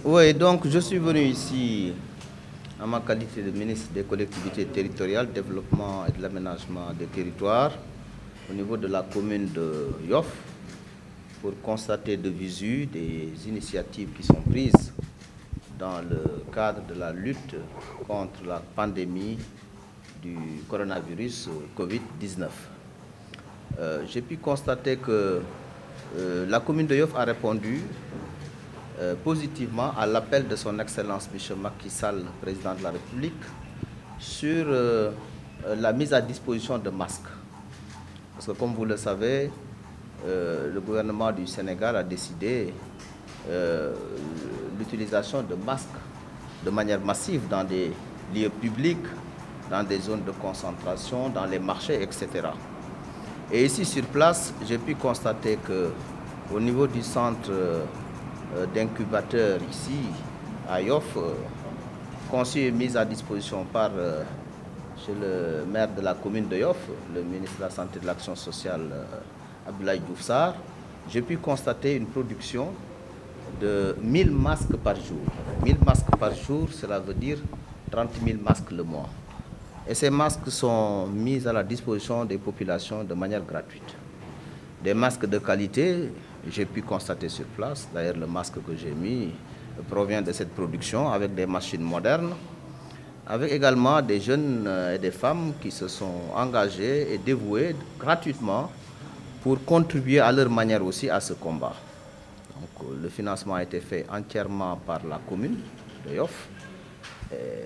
Oui, donc je suis venu ici en ma qualité de ministre des collectivités territoriales, développement et de l'aménagement des territoires au niveau de la commune de Yoff pour constater de visu des initiatives qui sont prises dans le cadre de la lutte contre la pandémie du coronavirus Covid-19. J'ai pu constater que la commune de Yoff a répondu positivement à l'appel de son Excellence M. Macky Sall, président de la République, sur la mise à disposition de masques. Parce que comme vous le savez, le gouvernement du Sénégal a décidé l'utilisation de masques de manière massive dans des lieux publics, dans des zones de concentration, dans les marchés, etc. Et ici sur place, j'ai pu constater qu'au niveau du centre d'incubateur ici à Yoff, conçu et mis à disposition par chez le maire de la commune de Yoff, le ministre de la Santé et de l'Action sociale, Abdoulaye Diouf Sarr, j'ai pu constater une production de 1000 masques par jour. 1000 masques par jour, cela veut dire 30 000 masques le mois. Et ces masques sont mis à la disposition des populations de manière gratuite. Des masques de qualité, j'ai pu constater sur place. D'ailleurs, le masque que j'ai mis provient de cette production avec des machines modernes, avec également des jeunes et des femmes qui se sont engagés et dévoués gratuitement pour contribuer à leur manière aussi à ce combat. Donc, le financement a été fait entièrement par la commune de Yoff.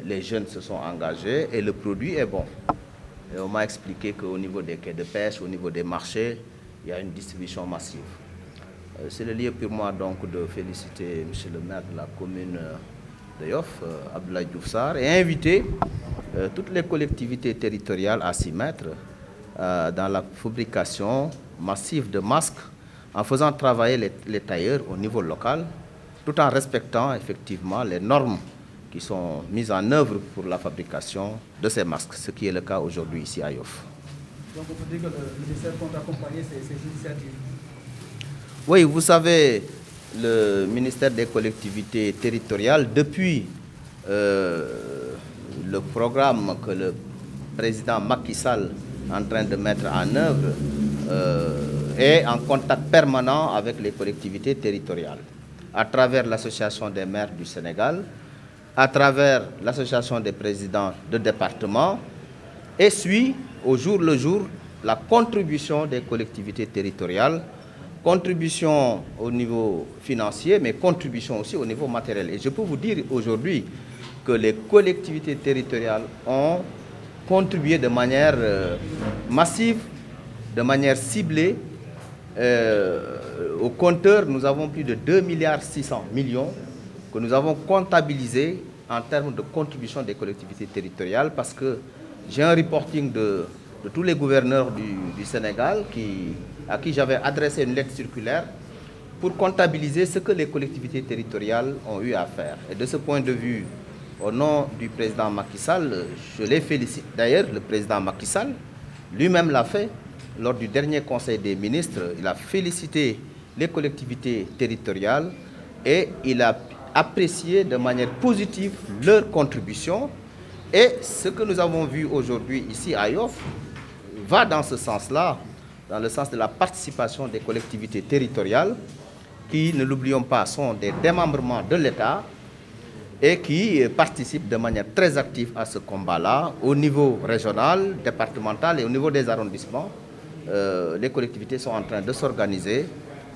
Les jeunes se sont engagés et le produit est bon. Et on m'a expliqué qu'au niveau des quais de pêche, au niveau des marchés, il y a une distribution massive. C'est le lieu pour moi donc de féliciter M. le maire de la commune de Yoff, Abdoulaye Diouf Sarr, et inviter toutes les collectivités territoriales à s'y mettre dans la fabrication massive de masques en faisant travailler les tailleurs au niveau local, tout en respectant effectivement les normes qui sont mises en œuvre pour la fabrication de ces masques, ce qui est le cas aujourd'hui ici à Yoff. Donc on peut dire que le ministère compte accompagner ces initiatives. Oui, vous savez, le ministère des collectivités territoriales, depuis le programme que le président Macky Sall est en train de mettre en œuvre, est en contact permanent avec les collectivités territoriales, à travers l'Association des maires du Sénégal, à travers l'Association des présidents de département, et suit au jour le jour la contribution des collectivités territoriales, contribution au niveau financier, mais contribution aussi au niveau matériel. Et je peux vous dire aujourd'hui que les collectivités territoriales ont contribué de manière massive, de manière ciblée. Au compteur, nous avons plus de 2,6 milliards que nous avons comptabilisés en termes de contribution des collectivités territoriales, parce que j'ai un reporting de tous les gouverneurs du Sénégal à qui j'avais adressé une lettre circulaire pour comptabiliser ce que les collectivités territoriales ont eu à faire. Et de ce point de vue, au nom du président Macky Sall, je les félicite. D'ailleurs, le président Macky Sall lui-même l'a fait lors du dernier Conseil des ministres. Il a félicité les collectivités territoriales et il a apprécié de manière positive leur contribution. Et ce que nous avons vu aujourd'hui ici à Yoff va dans ce sens-là, dans le sens de la participation des collectivités territoriales qui, ne l'oublions pas, sont des démembrements de l'État et qui participent de manière très active à ce combat-là au niveau régional, départemental et au niveau des arrondissements. Les collectivités sont en train de s'organiser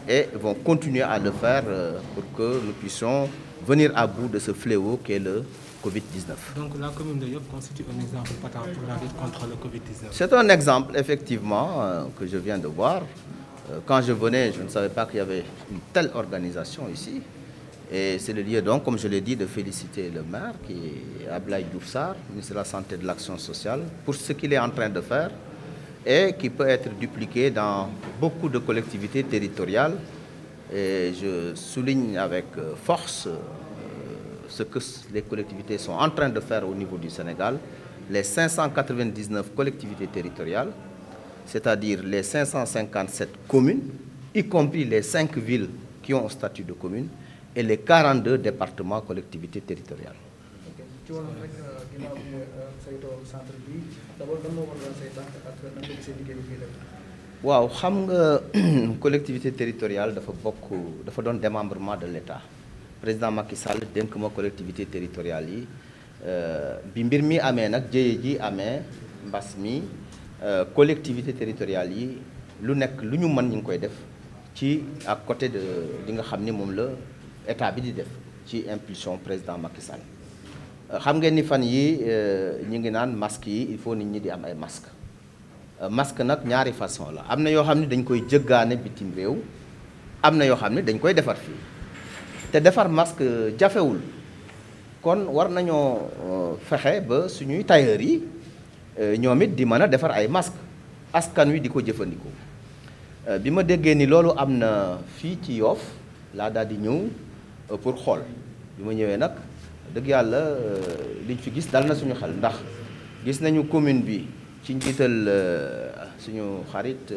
et vont continuer à le faire pour que nous puissions venir à bout de ce fléau qu'est le Covid-19. Donc la commune de Yoff constitue un exemple patent pour la lutte contre le Covid-19. C'est un exemple, effectivement, que je viens de voir. Quand je venais, je ne savais pas qu'il y avait une telle organisation ici. Et c'est le lieu, donc, comme je l'ai dit, de féliciter le maire, qui est Abdoulaye Diouf Sarr, ministre de la Santé et de l'Action sociale, pour ce qu'il est en train de faire et qui peut être dupliqué dans beaucoup de collectivités territoriales. Et je souligne avec force ce que les collectivités sont en train de faire au niveau du Sénégal. Les 599 collectivités territoriales, c'est-à-dire les 557 communes, y compris les 5 villes qui ont un statut de commune, et les 42 départements collectivités territoriales. ci wàllum rek ginnaaw bi saytoo centre bi d'abord lan moo waral say tànk ak nan nga gisee liggéey bi fii def. waaw xam nga collectivité territoriale dafa doon démembrement de l'État président Macky Sall dénk ma collectivité territoriale yi bi mbir mi amee nag jëye ji amee mbas mi collectivité territoriale yi lu nekk lu ñu mën ñu ngi koy def ci à côté de li nga xam ni moom la état bi di def ci impulsion président Macky Sall xam ngeen ni fan yi ñu ngi naan masque yi il faut nit ñi di am ay masque masque nag ñaari façon la am na yoo xam ne dañ koy jëggaane bitim réew am na yoo xam ne dañ koy defar fii te defar masque jafewul kon war nañoo fexe ba suñuy tailleur yi ñoom it di mën a defar ay masque askan wi di ko jëfandikoo bi ma déggee ni loolu am na fii ci Yoff laa daal di ñëw pour xool bi ma ñëwee nag dëgg yàlla liñ fi gis dal na suñu xel ndax gis nañu commune bi ci njiital suñu xarit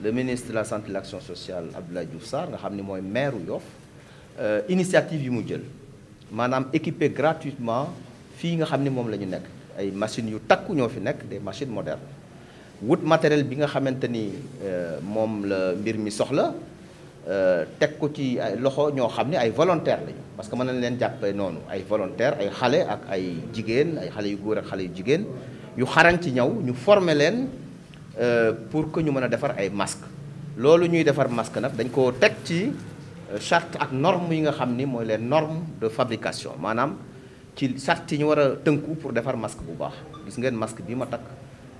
le ministre de la santé et de l'action sociale Abdoulaye Diouf Sarr nga xam ni mooy maire Yoff initiative yi mu jël maanaam équipé gratuitement fii nga xam ni moom la ñu nekk ay machines yu takku ñoo fi nekk des machines modernes wut matériel bi nga xamante ni moom la mbir mi soxla teg ko ci ay loxo ñoo xam ne ay volontaires lañu parce que mën nañ leen jàppee noonu ay volontaires ay xale ak ay jigéen ay xale yu góor ak xale yu jigéen yu xarañ ci ñaw ñu former leen pour que ñu mën a defar ay masques loolu ñuy defar masque nag dañ ko teg ci charte ak normes yi nga xam ni mooy les normes de fabrication maanaam ci charte yi ñu war a tënku pour defar masque bu baax gis ngeen masque bi ma takk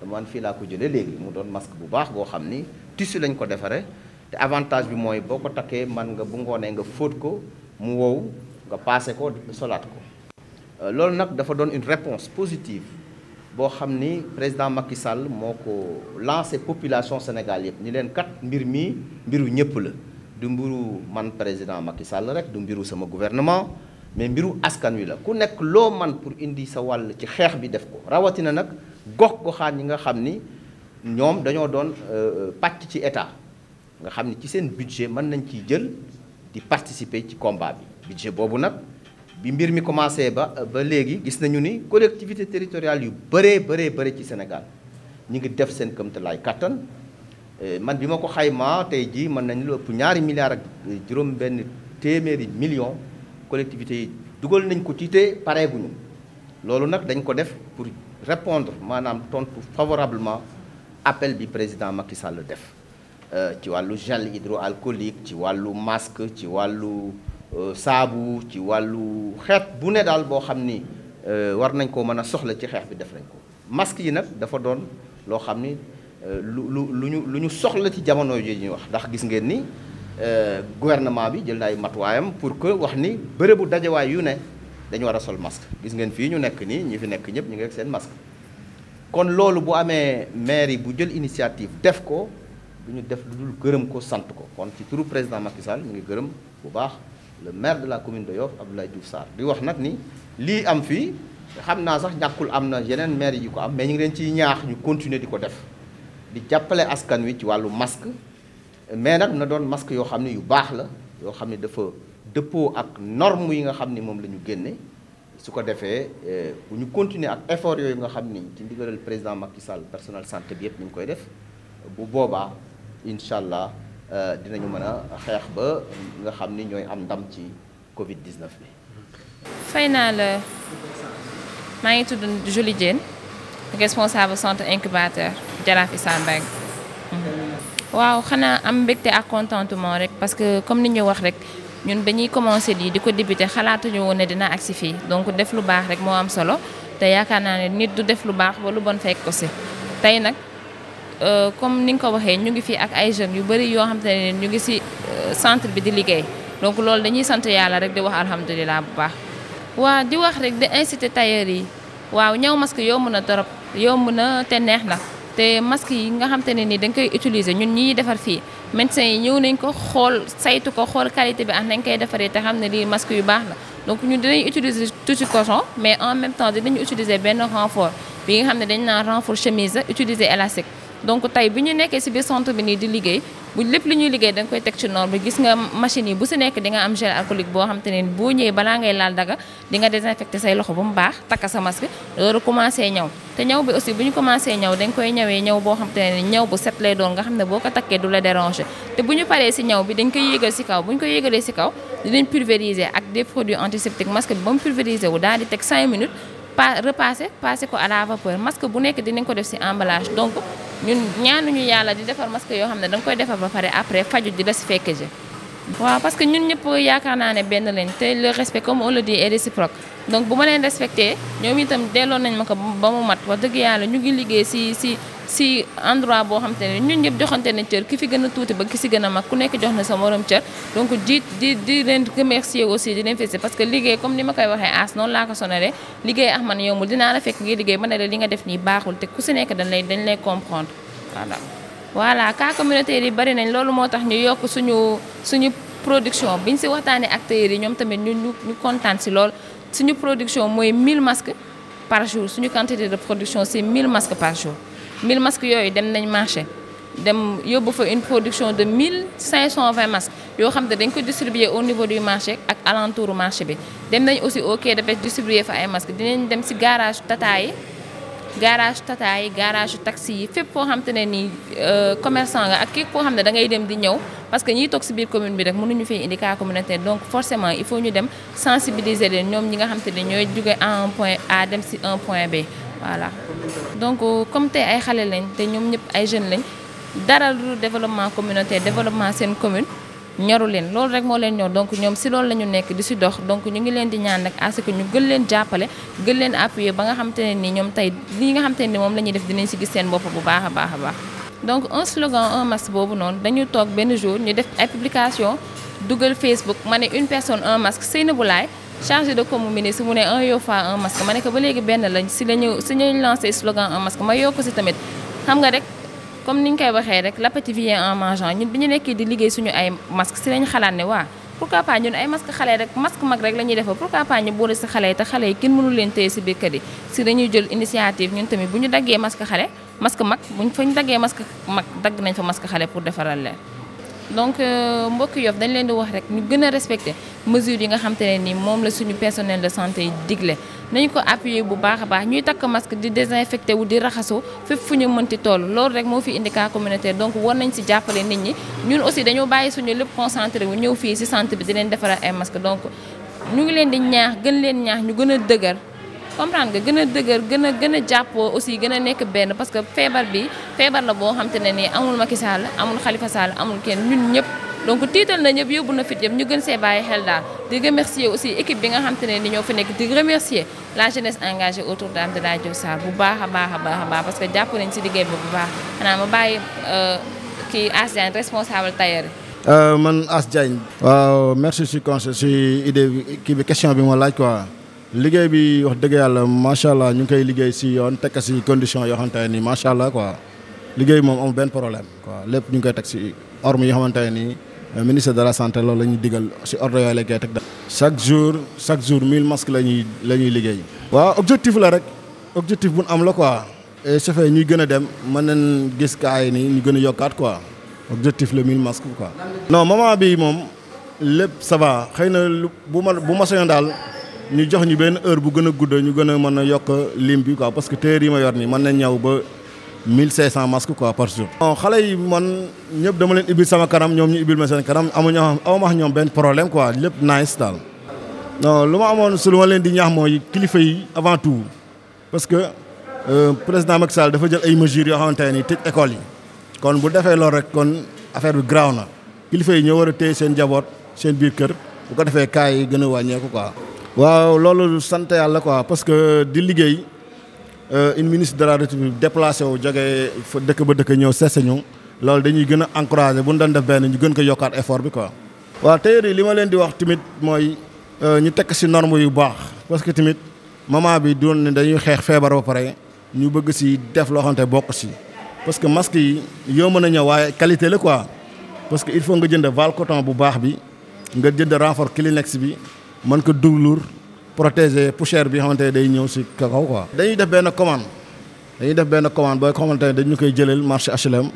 man fii laa ko jëlee léegi mu doon masque bu baax boo xam ni tissu lañ ko defaree te avantage bi mooy boo ko takkee man nga bu ngoonee nga fóot ko mu wow nga paase ko solaat ko loolu nag dafa doon une réponse positive boo xam ni président Macky Sall moo ko lancé population Sénégal yëpp ni leen kat mbir mi mbiru ñëpp la du mbiru man président Macky Sall rek du mbiru sama gouvernement mais mbiru askan wi la ku nekk loo man pour indi sa wàll ci xeex bi def ko rawatina nag gox-goxaan yi nga xam ni ñoom dañoo doon pàcc ci état nga xam ni ci seen budget mën nañ ciy jël di participer ci combat bi budget boobu nag bi mbir mi commencé ba léegi gis nañu ni collectivité territoriale yu bëree ci Sénégal ñu ngi def seen këmtalaay kattan man bi ma ko xaymaa tey jii mën nañu lu ëpp ñaari milliards ak juróom benn téeméeri millions collectivités yi dugal nañ ko ci te pareeguñu loolu nag dañ ko def pour répondre maanaam tontu favorablement appel bi président Macky Sall def ci wàllu gel hydroalcoolique ci wàllu masque ci wàllu saabu ci wàllu xeet bu ne daal boo xam ni war nañ ko mën a soxla ci xeex bi def nañ ko masque yi nag dafa doon loo xam ni lu ñu soxla ci jamono yi ñuy wax ndax gis ngeen ni gouvernement bi jël na ay matuwaayam pour que wax ni bërëbu dajewaay yu ne dañu war a sol masque gis ngeen fii ñu nekk nii ñi fi nekk ñëpp ñu ngi ak seen masque kon loolu bu amee maire yi bu jël initiative def ko du ñu def lu dul gërëm ko sant ko kon ci turu président Macky Sall ñu ngi gërëm bu baax le maire de la commune de Yoff Abdoulaye Diouf Sarr di wax nag ni lii am fii xam naa sax ñàkkul am na yeneen maire yi ko am mais ñu ngi leen ciy ñaax ñu continuer di ko def di jàppale askan wi ci wàllu masque mais nag na doon masque yoo xam ne yu baax la yoo xam ne dafa dëppoo ak norme yi nga xam ni moom la ñu génne su ko defee bu ñu continuer ak effort yooyu nga xam ni ci ndigalal président Macky Sall personnel santé bi yëpp ñu ngi koy def bu boobaa incha allah dinañu mën a xeex ba nga xam ni ñooy am ndam ci Covid 19 bi. fay naa la maa ngi tudd Julie Diène responsable centre incubateur Jaraaf Issa Mbengue. waaw xanaa am mbégte ak contentement rek parce que comme ni ñu wax rek ñun ba ñuy commencé lii di ko débuté xalaatuñu woon ne dina agsi fii donc def lu baax rek moo am solo te yaakaar naa ne nit du def lu baax ba lu bon fekk ko si tey nag. comme ni nga ko waxee ñu ngi fii ak ay jeunes yu bëri yoo xam te ne ñu ngi ci centre bi di liggéey donc loolu dañuy sant yàlla rek di wax alhamdulilah bu baax. waa di wax rek di inciter tailleur yi waaw ñaw masque yomb na torop yomb na te neex na te masque yi nga xam te ne ni dañ koy utiliser ñun ñi defar fii médecins yi ñëw nañ ko xool saytu ko xool qualité bi ak nañ koy defaree te xam ne lii masque yu baax la donc ñun dinañ utiliser tuuti coton mais en même temps dinañ utiliser benn renfort bi nga xam ne dañ naan renfort chemise utiliser élastique. donc tey bi ñu nekkee ci biir centre bi nii di liggéey bu lépp lu ñuy liggéey da nga koy teg ci norme bi. Gis nga machine yi bu si nekk di nga am gel alcoolique boo xam te ne boo ñëwee balaa ngay laal daga di nga désinfecté say loxo ba mu baax takka sa masque loolu commencé ñaw te ñaw bi aussi bu ñu commencé ñaw dañ koy ñawee ñaw boo xam te ne ñaw bu set lay doon nga xam ne boo ko takkee du la déranger te bu ñu paree si ñaw bi dañ koy yéegal si kaw bu ñu ko yéegalee si kaw dinañ pulvériser ak des produits antiseptiques masque bi ba mu pulvériser wu daal di teg 5 minutes passé ko à la vapeur. Masque bu nekk dinañ ko def ci emballage donc ñun ñaanuñu yàlla di defar masque yoo xam ne danga koy defar ba pare après faju di la ci fekk ji. waaw parce que ñun ñëpp yaakaar naa ne benn lañ te le respect comme on le dit est réciproque donc bu ma leen respecté ñoom itam delloo nañ ma ko ba mu mat wax dëgg yàlla ñu ngi liggéey ci endroit boo xam te ne ñun ñëpp joxante nañ cër ki fi gën a tuuti ba ki ci gën a mag ku nekk jox na sa morom cër donc di leen remercier aussi di leen féliciter parce que liggéey comme ni ma koy waxee as noonu laa ko sonalee liggéey ak man yombul dinaa la fekk ngay liggéey ba ne la li nga def nii baaxul te ku ci nekk dañ lay comprendre voilà cas communautaire yi bari nañ loolu moo tax ñu yokk suñu production biñ ci waxtaanee acteurs yi ñoom tamit ñu kontaan ci lool suñu production mooy 1000 masques par jour suñu quantité de production c'est 1000 masques par jour 1000 masques yooyu dem nañ marché dem yóbbu fa une production de 1520 masques yoo xam ne dañ ko distribuer au niveau du marché ak alentour marché bi dem nañ aussi au quai de pêche distribuer fa ay masques dinañ dem ci garage Tata yi garage taxi yi fépp foo xam te ne nii commerçant nga ak képp foo xam ne da ngay dem di ñëw parce que ñiy toog ci biir commune bi rek mënuñu fay indi cas communautaire donc forcément il faut ñu dem sensibiliser leen ñoom ñi nga xam te ne ñooy jóge à un point A dem ci un point B voilà. donc comme tey ay xale lañ te ñoom ñëpp ay jeunes lañ dara lu développement communautaire développement seen commune ñoru leen loolu rek moo leen ñor donc ñoom ci loolu la ñu nekk di ci dox donc ñu ngi leen di ñaan nag à ce que ñu gën leen jàppale gën leen appuyer ba nga xam te ne ni ñoom tey li nga xam te ne ni moom la ñuy def dinañ ci gis seen bopp bu baax a baax a baax. donc un slogan un masque boobu noonu dañu toog benn jour ñu def ay publication dugal Facebook ma ne une personne un masque Seynabou Laye chargé de com ministre mu ne un Yofa un masque ma ne ko ba léegi benn lañ ci lañu lancé slogan un masque ma yokk ci tamit xam nga rek. comme ni ñu koy waxee rek l'appétit vient en mangeant ñun bi ñu nekkee di liggéey suñu ay masque ci lañ xalaat ne waa pourquoi pas ñun ay masque xale rek masque mag rek la ñuy defar pourquoi pas ñu boole ci xale yi te xale yi kenn mënu leen téye ci biir kër yi ci dañuy jël initiative ñun tamit bu ñu daggee masque mag buñ fa ñu daggee masque mag dagg nañ fa masque xale pour defaral leen. donc mbokk Yoff dañ leen di wax rek ñu gën a respecter mesures yi nga xam te ne nii moom la suñu personnel de santé yi digle nañu ko appuyer bu baax a baax ñuy takk masque di désinfecté wu di raxasu fépp fu ñu mënti toll loolu rek moo fi indi cas communautaire donc war nañ ci jàppale nit ñi ñun aussi dañoo bàyyi suñu lépp concentré wu ñëw fii ci centre bi di leen defaral ay masque donc ñu ngi leen di ñaax gën leen ñaax ñu gën a dëgër comprendre nga gën a dëgër gën a jàppoo aussi gën a nekk benn parce que feebar la boo xam te ne nii amul Macky Sall amul Khalifa Sall amul kenn ñun ñëpp donc tiital na ñëpp yóbbu na fit yëpp ñu gën see bàyyi xel daal di remercier aussi équipe bi nga xam te ne ni ñoo fa nekk di remercier la jeunesse engagée autour de Abdoulaye Diouf Sarr bu baax a baax parce que jàpp nañ ci liggéey bi bu baax xanaa ma bàyyi kii As Diagne responsable tailleur man As Diagne. waaw merci ci conseil ci idée kii bi question bi ma laaj quoi. liggéey bi wax dëgg yàlla macha allah ñu ngi koy liggéey ci yoon teg ko ci condition yoo xamante ne nii macha allah quoi liggéey moom amul benn problème quoi lépp ñu ngi koy teg ci normes yoo xamante ne nii ministre de la santé loolu la ñuy digal ci ordre yooyu la koy teg. chaque jour 1000 masques la ñuy liggéey. waaw objectif la rek objectif bu am la quoi et su fekkee ñuy gën a dem mën nañ gis kaa yi nii ñu gën a yokkaat quoi objectif la 1000 masques quoi. non moment bi moom lépp ça va xëy na bu ma soñoon daal. ñu jox ñu benn heure bu gën a gudd ñu gën a mën a yokk lim bi quoi parce que téere yi ma yor nii mën nañ ñëw ba 1500 masques quoi par jour. bon xale yi man ñëpp dama leen ibil sama kanam ñoom ñu ibil ma seen kanam awma ñoom benn problème quoi lépp nice daal. non lu ma amoon su lu ma leen di ñaax mooy kilifa yi avant tout parce que président Macky Sall dafa jël ay mesures yoo xamante ne nii tëj école yi kon bu defee loolu rek kon affaire bi graaw na kilifa yi ñoo war a téye seen njaboot seen biir kër bu ko defee cas yi gën a wàññeeku quoi. waaw loolu sant yàlla quoi parce que di liggéey une ministre de la République déplacé wu jógee fa dëkk ba dëkk ñëw seese ñu loolu dañuy gën a encouragé bu ñu doon def benn ñu gën ko yokkaat effort bi quoi. waaw tailleur yi li ma leen di wax tamit mooy ñu tekk ci norme yu baax parce que tamit moment bi doon ne dañuy xeex feebar ba pare ñu bëgg ci def loo xamante bokk ci parce que masque yi yoo mën a ñëw waaye qualité la quoi parce que il faut nga jënd val coton bu baax bi nga jënd renfort Kleenex bi. mën ko doublure protéger poussière bi xamante ne day ñëw ci kaw quoi. dañuy def benn commande booy xamante ne dañu koy jëleel marché HLM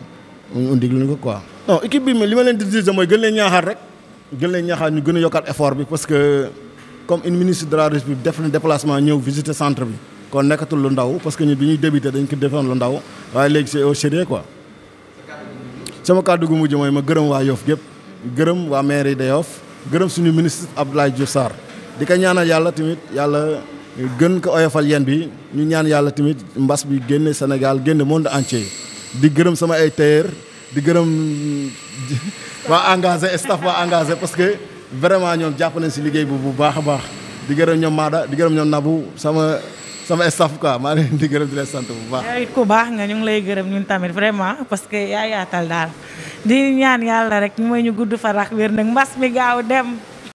ñu indi lu ñu ko quoi. non équipe bi li ma leen di dire mooy gën leen ñaaxaat rek gën leen ñaaxaat ñu gën a yokkaat effort bi parce que comme une ministre de la République def na déplacement ñëw visiter centre bi kon nekkatul lu ndaw parce que ñun bi ñuy débuté dañ ko defoon lu ndaw waaye léegi c'est au sérieux quoi. sama kàddu gu mujj mooy ma gërëm waa Yoff gépp gërëm waa mairie de Yoff gërëm suñu ministre Abdoulaye Diouf Sarr di ko ñaanal yàlla tamit yàlla gën ko oyofal yeen bi ñu ñaan yàlla tamit mbas bi génne Sénégal génne monde entier di gërëm sama ay tailleur di gërëm waa engagé staff waa engagé parce que vraiment ñoom jàpp nañ si liggéey bu baax a baax di gërëm ñoom Maada di gërëm ñoom Nabou sama staff quoi maa leen di gërëm di leen sant bu baax. yow it ku baax nga ñu ngi lay gërëm ñun tamit vraiment parce que yaa yaatal daal di ñaan yàlla rek ñu may ñu gudd fa rax wér nag mbas mi gaaw dem.